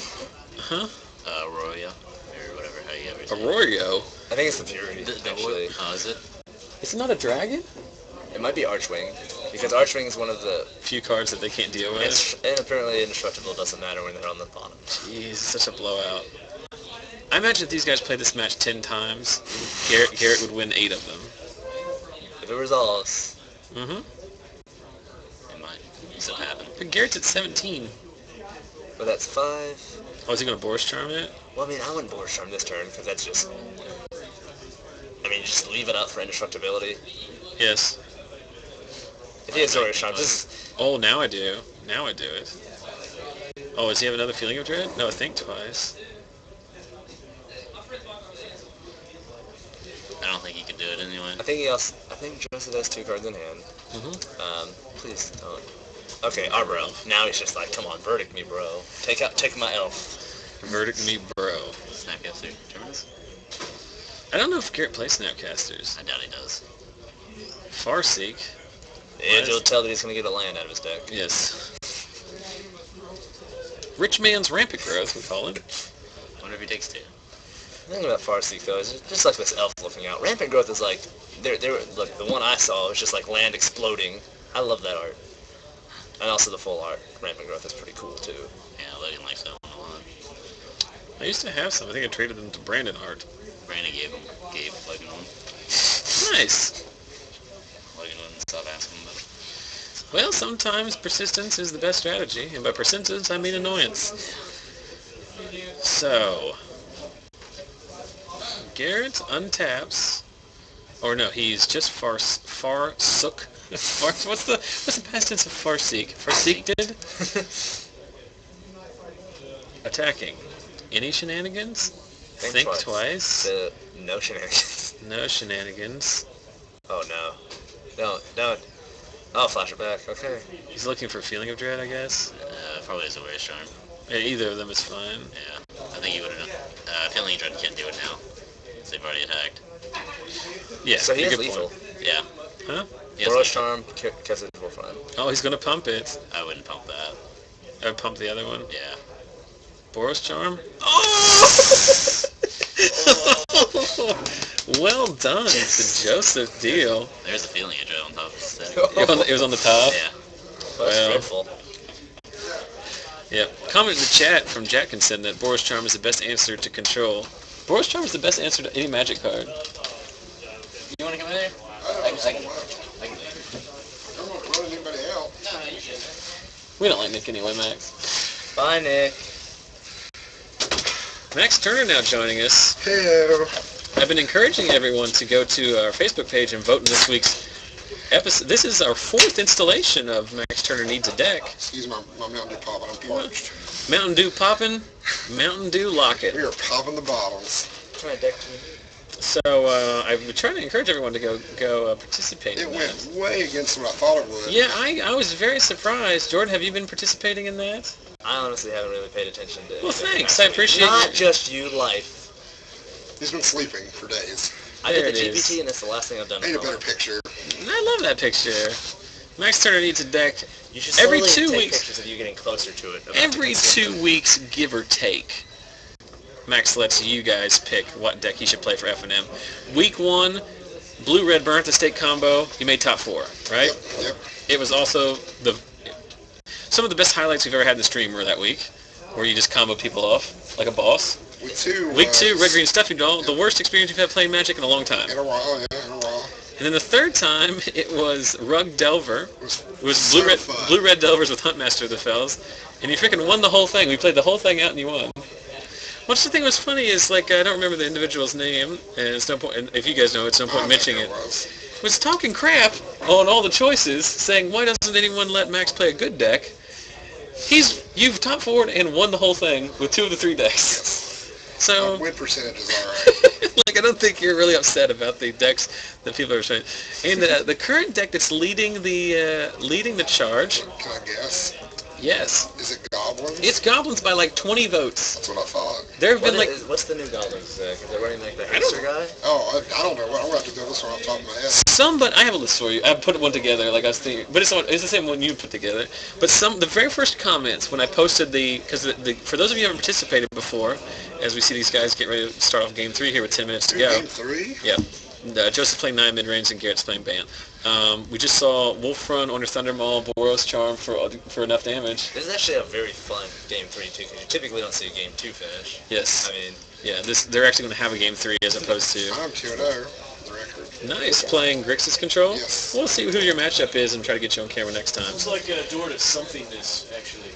S1: Huh?
S3: Aurora. Or whatever, how you ever say it.
S1: Arroyo?
S2: I think it's the Fury. Actually,
S3: Oh, is it?
S1: It's not a dragon?
S2: it might be Archwing because Archwing is one of the.
S1: Few cards that they can't deal with.
S2: And apparently indestructible doesn't matter when they're on the bottom.
S1: Jeez, it's such a blowout. I imagine if these guys played this match 10 times, Garrett would win 8 of them.
S2: If it resolves,
S1: Mm-hmm.
S3: It might still happen.
S1: But Garrett's at 17.
S2: but that's 5.
S1: Oh, is he going to Boris Charm it?
S2: Well, I mean, I wouldn't Boris Charm this turn because that's just. I mean, just leave it up for indestructibility.
S1: Yes.
S2: If he has Boris Charm, this
S1: Oh, now I do. Now I do it. Oh, does he have another feeling of dread? No, think twice.
S3: I don't think he could do it anyway.
S2: I think Joseph has 2 cards in hand.
S1: Mm-hmm.
S2: Please don't. Okay, Arbor Elf. Now he's just like, come on, verdict me, bro. Take my elf.
S1: Verdict me, bro.
S3: Snapcaster Terminus?
S1: I don't know if Garrett plays Snapcasters.
S3: I doubt he does.
S1: Farseek.
S2: And you'll tell that he's going to get a land out of his deck.
S1: Yes. Rich man's rampant growth, we call it.
S3: Wonder if he takes 2.
S2: The thing about Farseek, though, is just like this elf looking out. Rampant growth is like, look, the one I saw was just like land exploding. I love that art. And also the full art. Rampant growth is pretty cool, too.
S3: Yeah, Logan likes that one a lot.
S1: I used to have some. I think I traded them to Brandon Art.
S3: Brandon gave Logan one.
S1: Nice.
S3: Logan wouldn't stop asking about it.
S1: Well, sometimes persistence is the best strategy, and by persistence I mean annoyance. So, Garrett untaps, or no, he's just Farsook. What's the past tense of Farseek? Farseek did? Attacking. Any shenanigans? Think twice.
S2: No shenanigans.
S1: No shenanigans.
S2: Oh, no. Don't. I'll flash it back. Okay.
S1: He's looking for a feeling of dread, I guess.
S3: Probably has a Warrior's Charm.
S1: Yeah, either of them is fine.
S3: Yeah. I think he would have. Feeling of Dread can't do it now. So they've already attacked.
S1: Yeah.
S2: So he has
S1: good
S2: lethal.
S1: point.
S3: Yeah.
S1: Huh?
S3: He has
S2: Warrior's
S3: lethal.
S2: Charm, Kessage will fun.
S1: Oh, he's gonna pump it.
S3: I wouldn't pump that.
S1: I would pump the other one.
S3: Yeah.
S1: Boros Charm. Oh! Well done. It's a Joseph deal.
S3: There's a Feeling of Dread on top of his deck.
S1: It was on the top.
S3: Yeah.
S2: That's
S1: Well.
S2: dreadful.
S1: Yep. Comment in the chat from Jackinson that Boros Charm is the best answer to control. Boros Charm is the best answer to any Magic card.
S3: You want to come in there? I can
S4: I'm not running anybody out.
S3: No, you should.
S1: We don't like Nick anyway, Max.
S2: Bye, Nick.
S1: Maxx Turner now joining us.
S4: Hello.
S1: I've been encouraging everyone to go to our Facebook page and vote in this week's episode. This is our 4th installation of Maxx Turner Needs a Deck.
S4: Excuse my Mountain Dew pop, I'm parched.
S1: Mountain Dew poppin', Mountain Dew lock it.
S4: We are popping the bottles.
S2: Try a deck to me.
S1: So I've been trying to encourage everyone to go participate
S4: It
S1: in
S4: went
S1: that.
S4: way against what I thought it would.
S1: Yeah, I was very surprised. Jordan, have you been participating in that?
S2: I honestly haven't really paid attention to
S1: Well,
S2: anything
S1: thanks.
S2: about
S1: I appreciate
S2: Not
S1: your-
S2: just you, life.
S4: He's been sleeping for days.
S2: I
S1: There
S2: did the
S1: it is.
S2: GPT, and it's the last thing I've done.
S4: I need
S2: in
S4: a
S2: my
S4: better
S2: life.
S4: picture.
S1: I love that picture. Maxx Turner Needs a Deck.
S2: You should
S1: Every
S2: slowly
S1: 2
S2: take
S1: weeks.
S2: pictures of you getting closer to it. about
S1: Every
S2: the
S1: 2
S2: concept.
S1: weeks, give or take, Max lets you guys pick what deck he should play for FNM. Week 1, Blue-Red Burnt the State combo. You made top 4, right?
S4: Yep.
S1: It was also some of the best highlights we've ever had in the stream were that week, where you just combo people off like a boss. Week 2, Red Green Stuffy Doll, the worst experience we've had playing Magic in a long time.
S4: In a while, yeah, in a while.
S1: And then the third time, it was Rug Delver.
S4: It was
S1: It was
S4: so
S1: Blue-Red
S4: fun.
S1: Blue-Red Delvers with Huntmaster of the Fells. And you freaking won the whole thing. We played the whole thing out and you won. What's the thing that was funny is, like, I don't remember the individual's name, and it's no point, and if you guys know, it's no point mentioning it. Was talking crap on all the choices, saying, why doesn't anyone let Max play a good deck? You've top 4'd and won the whole thing with 2 of the 3 decks. So,
S4: Win percentage is alright.
S1: like, I don't think you're really upset about the decks that people are trying. And the current deck that's leading the charge,
S4: Can I guess?
S1: yes,
S4: Is it Goblins?
S1: it's Goblins by like 20 votes.
S4: That's what I thought.
S1: There have been like,
S2: What's the new Goblins deck? Is it running like the
S1: I don't
S2: Hexer guy?
S4: Oh, I don't know. I'm going to have to do this one off the top of my head.
S1: I have a list for you. I put one together, like I was thinking, but it's the same one you put together. But the very first comments when I posted because for those of you who haven't participated before, as we see these guys get ready to start off Game 3 here with 10 minutes to go.
S4: Game 3?
S1: Yeah. Joseph's playing Naya Midrange and Garrett's playing Bant. We just saw Wolf Run, Order Thunder Maul, Boros Charm for enough damage.
S2: This is actually a very fun Game 3 too, because you typically don't see a Game 2 finish.
S1: Yes.
S2: I mean,
S1: Yeah, they're actually going to have a Game 3 as opposed to...
S4: I'm 2-0 for the record.
S1: Nice. Playing Grixis control?
S4: Yes.
S1: We'll see who your matchup is and try to get you on camera next time.
S5: It's like a door to somethingness, actually.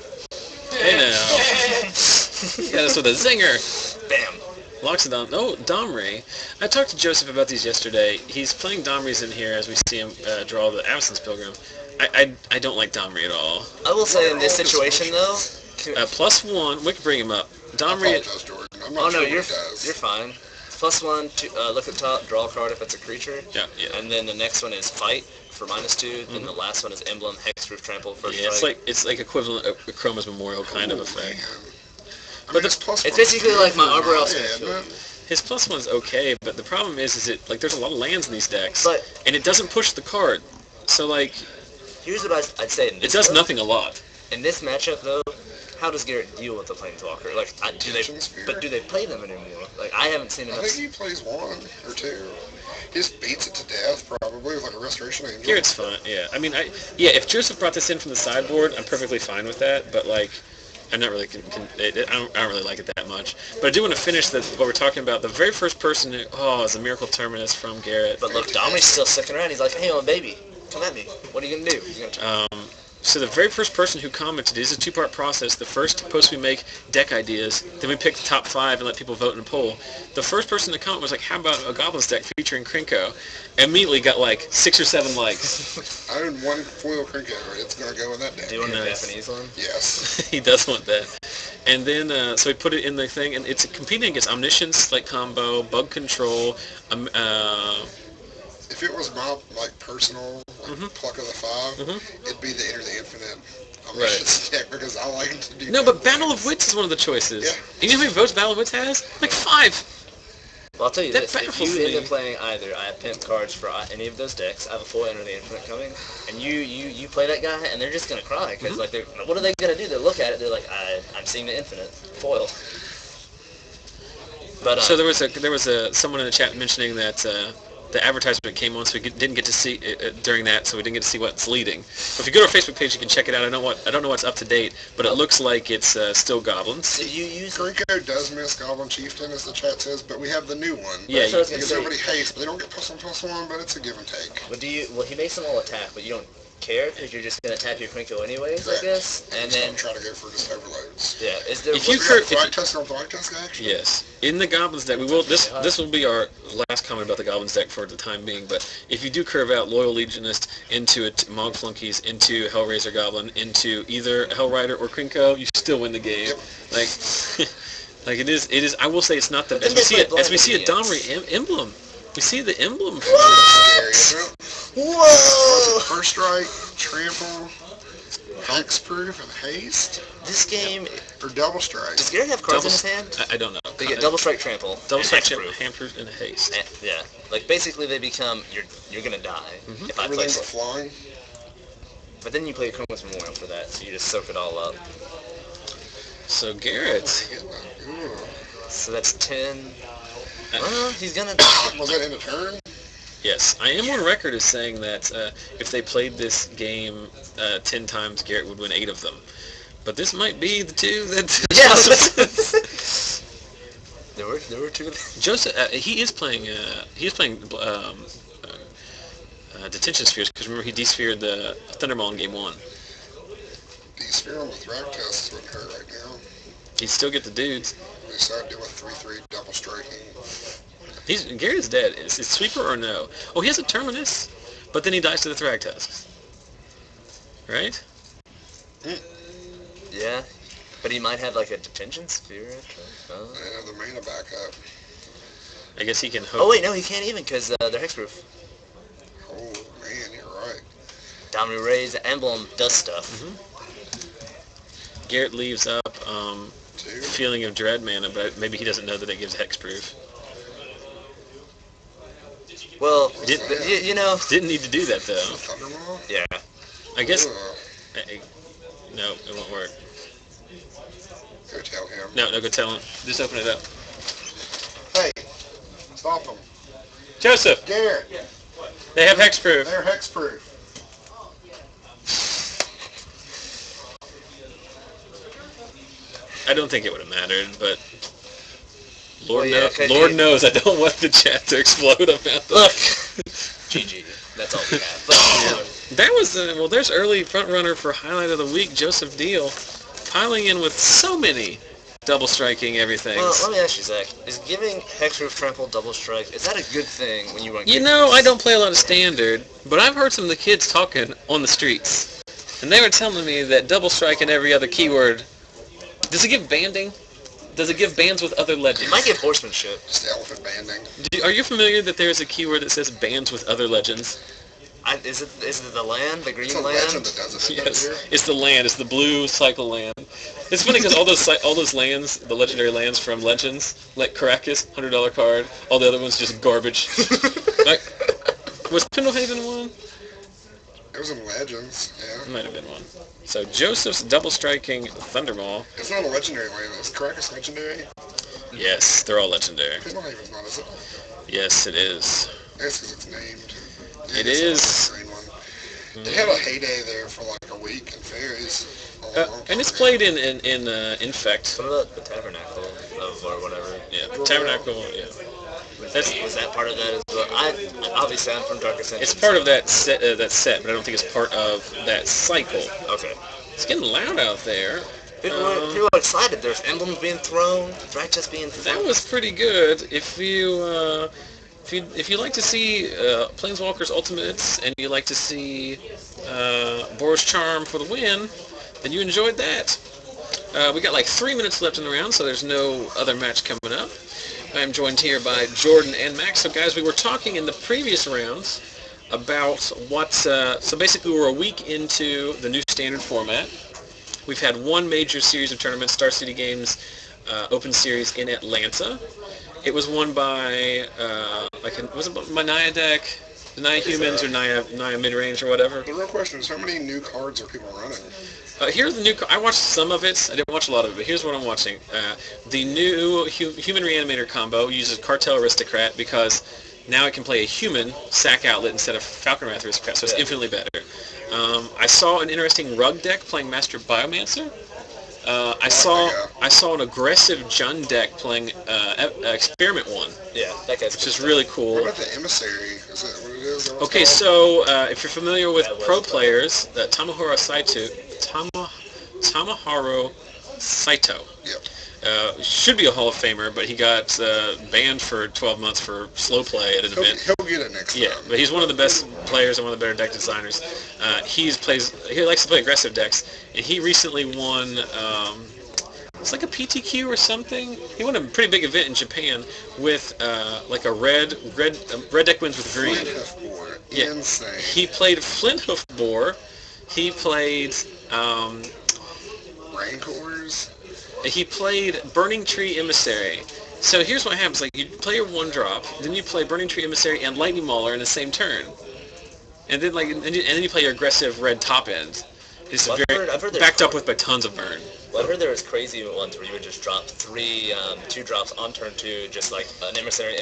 S1: Hey now. Yeah, that's with a zinger.
S2: Bam.
S1: Loxodon. Oh, Domri. I talked to Joseph about these yesterday. He's playing Domri's in here as we see him draw the Absence Pilgrim. I don't like Domri at all.
S2: I will say in this situation though.
S1: +1. We can bring him up.
S4: I
S1: Domri.
S4: apologize, Jordan. I'm
S2: Oh
S4: not
S2: no,
S4: sure
S2: you're
S4: what it does.
S2: fine. +1 to look at top, draw a card if it's a creature.
S1: Yeah.
S2: And then the next one is fight for -2. Then the last one is emblem, hexproof, trample, first strike.
S1: It's like equivalent of a Chroma's Memorial kind of effect.
S4: But
S2: it's basically like my Arboreal
S4: isn't it?
S1: His +1's okay, but the problem is it like there's a lot of lands in these decks,
S2: But
S1: and it doesn't push the card. So like
S2: here's what I'd say. In
S1: it
S2: this
S1: does
S2: though,
S1: nothing a lot.
S2: In this matchup though, how does Garrett deal with the Planeswalker? Like, do they play them anymore? Like, I haven't seen
S4: I
S2: enough.
S4: think he plays 1 or 2. He just beats it to death, probably, with like a Restoration Angel.
S1: Garrett's fine. Yeah, I mean, if Joseph brought this in from the sideboard, I'm perfectly fine with that. But like, I'm not really. I don't really like it that much. But I do want to finish what we're talking about. The very first person who is a Miracle Terminus from Garrett.
S2: But look, Domini's still sticking around. He's like, hey, I'm a baby. Come at me. What are you gonna do? You're gonna
S1: So the very first person who commented, this is a two-part process. The first post we make, deck ideas. Then we pick the top 5 and let people vote in a poll. The first person to comment was like, how about a Goblins deck featuring Krinko? Immediately got like 6 or 7 likes.
S4: I own 1 foil Krinko. It's going to go in that deck.
S2: Do you want a
S1: Nice.
S2: Japanese one?
S4: Yes.
S1: He does want that. And then, so we put it in the thing, and it's competing against Omniscience, like combo, Bug Control,
S4: If it was my personal pluck of the 5, it'd be the Enter the Infinite Omniscience deck because I like to do.
S1: No, but Battle of Wits is one of the choices.
S4: Yeah.
S1: You know how many votes Battle of Wits has? Like 5.
S2: Well, I'll tell you
S1: That
S2: this: if
S1: baffles
S2: you end
S1: me.
S2: up playing either, I have pimp cards for any of those decks. I have a full Enter the Infinite coming, and you play that guy, and they're just gonna cry because like what are they gonna do? They look at it, they're like, I'm seeing the Infinite foil. But
S1: So there was someone in the chat mentioning that the advertisement came on, so we didn't get to see it during that, so we didn't get to see what's leading. But if you go to our Facebook page, you can check it out. I don't know what's up to date, but it looks like it's still Goblins.
S2: did you use?
S4: Krinko does miss Goblin Chieftain, as the chat says, but we have the new one.
S1: Yeah,
S2: That's what I was gonna
S4: Because
S2: say.
S4: everybody hates, but they don't get +1/+1, but it's a give and take.
S2: Well, well, he makes them all attack, but you don't care because you're just gonna tap your Krinko anyways,
S4: Correct.
S2: I guess. And then
S4: I'm trying to go for just overloads.
S2: yeah, is there?
S1: If you
S4: We
S1: cur-
S4: got Thrive Tusk on Thrive Tusk action?
S1: Yes, in the Goblins deck, we will. This will be our last comment about the Goblins deck for the time being. But if you do curve out Loyal Legionist into Mog Flunkies, into Hellraiser Goblin, into either Hellrider or Krinko, you still win the game.
S4: Yep.
S1: Like, like it is. I will say it's not the.
S2: But then
S1: As we
S2: they
S1: see a
S2: play
S1: Domri emblem. We see the emblem.
S4: Scary, isn't it?
S2: Whoa!
S4: First strike, trample, hexproof, and haste,
S2: This game.
S4: or double strike.
S2: Does Garrett have cards in his hand?
S1: I don't know.
S2: They get double strike, trample,
S1: Double
S2: and
S1: strike,
S2: hexproof.
S1: hampered, and haste.
S2: And, yeah, like basically they become you're gonna die if I play
S4: Everything but
S2: it.
S4: flying.
S2: But then you play a Chroma's Memorial for that, so you just soak it all up.
S1: So Garrett.
S4: Ooh.
S2: So that's 10. Well, he's gonna.
S4: Was that in a turn?
S1: Yes, I am on record as saying that if they played this game 10 times, Garrett would win 8 of them. But this might be the 2 that...
S2: Yes. there were 2.
S1: Joseph, he is playing Detention Spheres, because remember he desphered the Thunderball in Game 1.
S4: The sphere on the Thrive Test wouldn't hurt right now.
S1: He'd still get the dudes.
S4: We decided to do a 3/3 double striking.
S1: Garrett is dead. Is it Sweeper or no? Oh, he has a Terminus, but then he dies to the Thragtusks. Right?
S2: Yeah, but he might have like a Detention Sphere. Oh.
S4: And have the mana backup.
S1: I guess he can hope.
S2: Oh wait, no, he can't even because they're hexproof.
S4: Oh man, you're right.
S2: Domino Ray's emblem does stuff.
S1: Garrett leaves up
S4: 2.
S1: Feeling of Dread mana, but maybe he doesn't know that it gives hexproof.
S2: Well,
S1: Did-
S2: you know.
S1: Didn't need to do that though.
S4: Thundermaw?
S2: Yeah.
S1: I guess.
S4: Ugh.
S1: No, it won't work.
S4: Go tell him.
S1: No, go tell him. Just open it up.
S4: Hey, stop him.
S1: Joseph,
S4: Garrett,
S1: they have hexproof.
S4: they're hexproof.
S1: I don't think it would have mattered, but
S2: Well, yeah, 'cause
S1: Lord
S2: you-
S1: knows I don't want the chat to explode about that.
S2: Look, GG. That's all we have. But,
S1: That was there's early front runner for highlight of the week, Joseph Deal, piling in with so many double striking everything.
S2: well, let me ask you, Zach. Is giving Hexproof Trample double strike, is that a good thing when you run
S1: You know, I don't play a lot of standard, but I've heard some of the kids talking on the streets, and they were telling me that double strike and every other keyword, does it give banding? Does it give bands with other legends?
S2: It might give horsemanship.
S4: Just elephant banding.
S1: Are you familiar that there's a keyword that says bands with other legends?
S2: Is it the land, the green
S4: It's a
S2: land?
S4: legend that does it.
S1: Yes, it's the land. It's the blue cycle land. It's funny because all those lands, the legendary lands from Legends, like Caracas, $100 card. All the other ones just garbage. Like, was Pendlehaven one?
S4: It was in Legends,
S1: It
S4: yeah.
S1: might have been one. So Joseph's double striking Thunderball.
S4: It's not a legendary land. Is Caracas legendary?
S1: Yes, they're all legendary.
S4: Pendlehaven's not, is it?
S1: Yes, it is.
S4: I guess because it's named.
S1: It
S4: it's
S1: is.
S4: Like the green one. They had a heyday there for like a week in fairies.
S1: And it's played in Infect.
S2: What about the Tabernacle or whatever?
S1: Yeah, Tabernacle. Yeah,
S2: Was that part of that as well? Obviously I'm from Dark Ascension.
S1: it's part of that set, but I don't think it's part of that cycle.
S2: Okay.
S1: It's getting loud out there.
S2: People are excited. There's emblems being thrown, Righteous being thrown.
S1: That was pretty good. If you like to see Planeswalkers Ultimates and you like to see Boros Charm for the win, then you enjoyed that. We got like 3 minutes left in the round, so there's no other match coming up. I'm joined here by Jordan and Max. So guys, we were talking in the previous rounds about what, so basically we're a week into the new standard format. We've had one major series of tournaments, Star City Games Open Series in Atlanta. It was won by, was it by Naya deck, the Naya Humans or Naya Midrange or whatever?
S4: The real question is, how many new cards are people running?
S1: Here's the new. I watched some of it. I didn't watch a lot of it, but here's what I'm watching. The new Human Reanimator combo uses Cartel Aristocrat because now it can play a human sack outlet instead of Falcon Wrath Aristocrat, so it's infinitely better. I saw an interesting rug deck playing Master Biomancer. I saw an aggressive Jund deck playing Experiment 1.
S2: Yeah, that guy's
S1: which is really cool.
S4: What about the Emissary? Is that what it is?
S1: Okay, so if you're familiar with pro players, Tamaharo Saito should be a Hall of Famer, but he got banned for 12 months for slow play at an event.
S4: He'll get it next time.
S1: Yeah, but he's one of the best players and one of the better deck designers. He likes to play aggressive decks, and he recently won. It's like a PTQ or something. He won a pretty big event in Japan with like a red deck wins with green.
S4: Flinthoof Boar.
S1: Yeah.
S4: Insane.
S1: He played Flinthoof Boar. He played
S4: Rancors.
S1: he played Burning Tree Emissary. So here's what happens: like you play your 1-drop, then you play Burning Tree Emissary and Lightning Mauler in the same turn, and then you play your aggressive red top end. It's
S2: I've heard
S1: backed up with by tons of burn.
S2: Well, I've heard there was crazy ones where you would just drop 2-drops on turn 2, just like an emissary,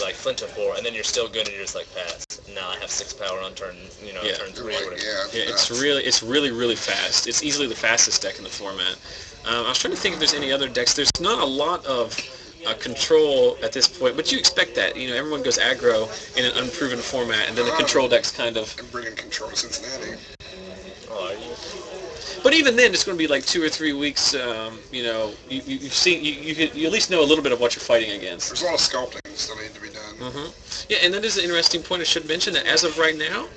S2: like Flinthoof Boar, and then you're still good and you're just like pass. Now I have 6 power on turn, turn 3 or whatever.
S1: It's really fast. It's easily the fastest deck in the format. I was trying to think if there's any other decks. There's not a lot of control at this point, but you expect that. Everyone goes aggro in an unproven format, and then the control decks kind of.
S4: I'm bringing control to Cincinnati.
S2: Oh, are you?
S1: But even then, it's going to be like 2 or 3 weeks. You at least know a little bit of what you're fighting against.
S4: There's a lot of sculpting that still need to be done.
S1: Mm-hmm. Yeah, and that is an interesting point. I should mention that as of right now,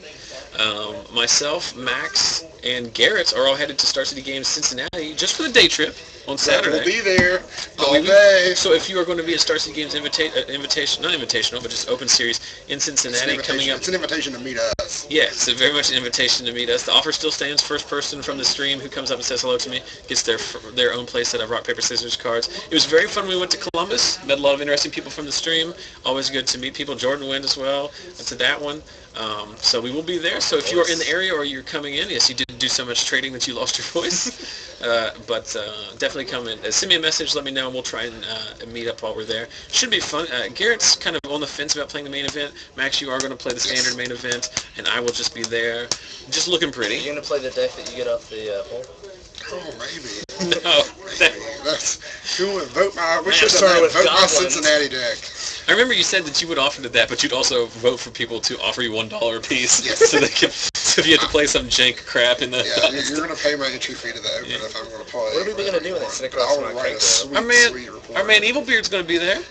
S1: myself, Max, and Garrett are all headed to Star City Games Cincinnati just for the day trip on Saturday.
S4: We'll be there all day.
S1: So if you are going to be at Star City Games not invitational, but just open series in Cincinnati coming up.
S4: It's an invitation to meet us.
S1: Yeah, it's very much an invitation to meet us. The offer still stands. First person from the stream who comes up and says hello to me gets their own place set of rock, paper, scissors cards. It was very fun when we went to Columbus. Met a lot of interesting people from the stream. Always good to meet people. Jordan went as well to that one. So we will be there. So if you are in the area or you're coming in, yes, you did do so much trading that you lost your voice. But definitely come in. Send me a message. Let me know, and we'll try and meet up while we're there. Should be fun. Garrett's kind of on the fence about playing the main event. Max, you are going to play the standard main event, and I will just be there, just looking pretty.
S2: Are you going to play the deck that you get off the poll?
S4: Oh, maybe.
S1: No.
S4: Maybe. That's who would vote my. We
S2: Maxx
S4: should
S2: Turner
S4: have
S2: with
S4: vote my
S2: goblins.
S4: Cincinnati deck.
S1: I remember you said that you would offer to that, but you'd also vote for people to offer you $1 a piece,
S4: Yes.
S1: so they can. So if you had to play some jank crap in the.
S4: Yeah, you're going to pay my entry fee to the Open if I'm going to play.
S2: What are we gonna do when they sit across
S4: I'll
S2: from my
S4: write a
S2: cake,
S4: sweet,
S1: Our man,
S4: sweet report.
S1: our man Evil Beard's going to be there.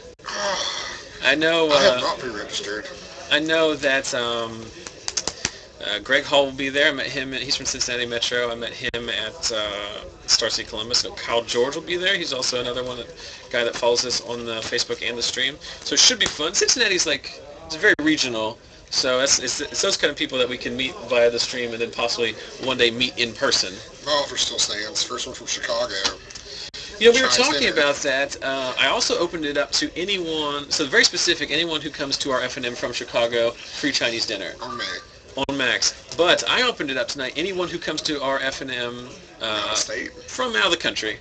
S1: I know.
S4: I have not pre-registered.
S1: I know that Greg Hall will be there. I met him. He's from Cincinnati Metro. I met him at Star City Columbus. So Kyle George will be there. He's also another guy that follows us on the Facebook and the stream. So it should be fun. Cincinnati's it's very regional. So it's those kind of people that we can meet via the stream and then possibly one day meet in person.
S4: My offer still stands. First one from Chicago.
S1: You know, we were talking about that. I also opened it up to anyone, so very specific, anyone who comes to our FNM from Chicago, free Chinese dinner.
S4: On me.
S1: On Maxx. But I opened it up tonight. Anyone who comes to our FNM
S4: State.
S1: from out of the country,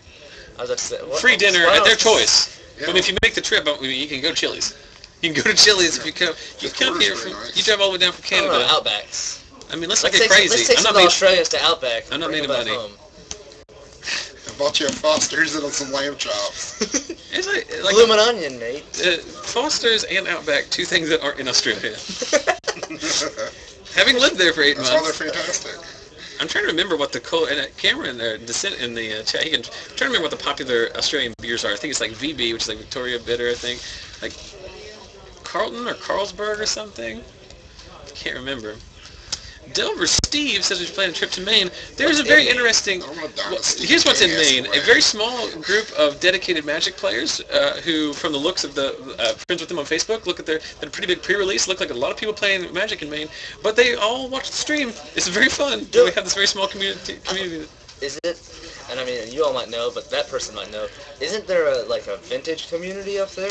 S2: I was about to say,
S1: free dinner at their choice.
S4: Yeah.
S1: I mean, if you make the trip, you can go to Chili's. You can go to Chili's if you come. You come here from. You drive all the way down from
S2: I don't
S1: Canada.
S2: know, Outbacks.
S1: I mean, let's
S2: Let's
S1: not get crazy.
S2: Let's take some Australians to Outback.
S1: I'm not
S2: bring
S1: making
S2: them back
S1: money.
S2: home.
S4: I bought you a Foster's and some lamb chops.
S1: It's like
S2: Bloomin' onion, mate.
S1: Foster's and Outback, two things that aren't in Australia. Having lived there for 8
S4: That's why
S1: months.
S4: they're fantastic.
S1: I'm trying to remember what the Cameron Descent in the chat. I'm trying to remember what the popular Australian beers are. I think it's like VB, which is like Victoria Bitter. I think like Carlton or Carlsberg or something. I can't remember. Delver Steve says he's planning a trip to Maine. There's a very interesting.
S4: I don't want Dynasty.
S1: Here's what's in
S4: Gas
S1: Maine:
S4: away.
S1: a very small group of dedicated Magic players who, from the looks of the friends with them on Facebook, look at their pretty big pre-release. Look like a lot of people playing Magic in Maine, but they all watch the stream. It's very fun. We have this very small community.
S2: Is it? And I mean, you all might know, but that person might know. Isn't there a vintage community up there?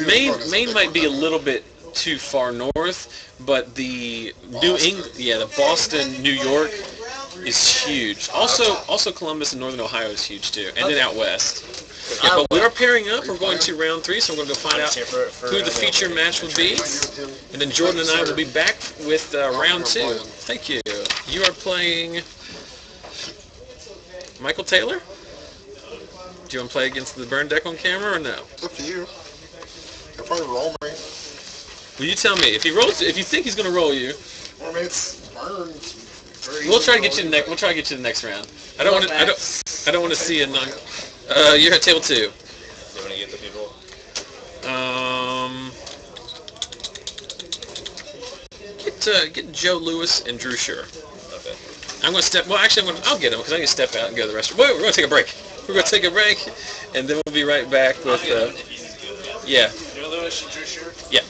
S1: Maine might be a little bit too far north, but the New England, the Boston, New York is huge. Also Columbus and Northern Ohio is huge too, and then out west. Yeah, but we are pairing up. We're going to round 3, so we're going to go find out who the feature match will be, and then Jordan and I will be back with round 2. Thank you. You are playing Michael Taylor. Do you want to play against the burn deck on camera or no?
S4: It's up to you. He'll probably roll me.
S1: Will you tell me if he rolls? If you think he's going to roll you,
S4: Well, I mean, it's burns.
S1: we'll try to get you the next. We'll try to get you the next round. I don't want to. I don't want to see a non. You're at table 2.
S2: You want to get the people?
S1: Get Joe Lewis and Drew Shure.
S2: Okay.
S1: I'm going to step. Well, actually, I'll get them because I can step out and go to the restroom. Wait, we're going to take a break. We're going to take a break, and then we'll be right back with. Yeah.
S5: Joe Lewis and Drew Shure?
S1: Yeah.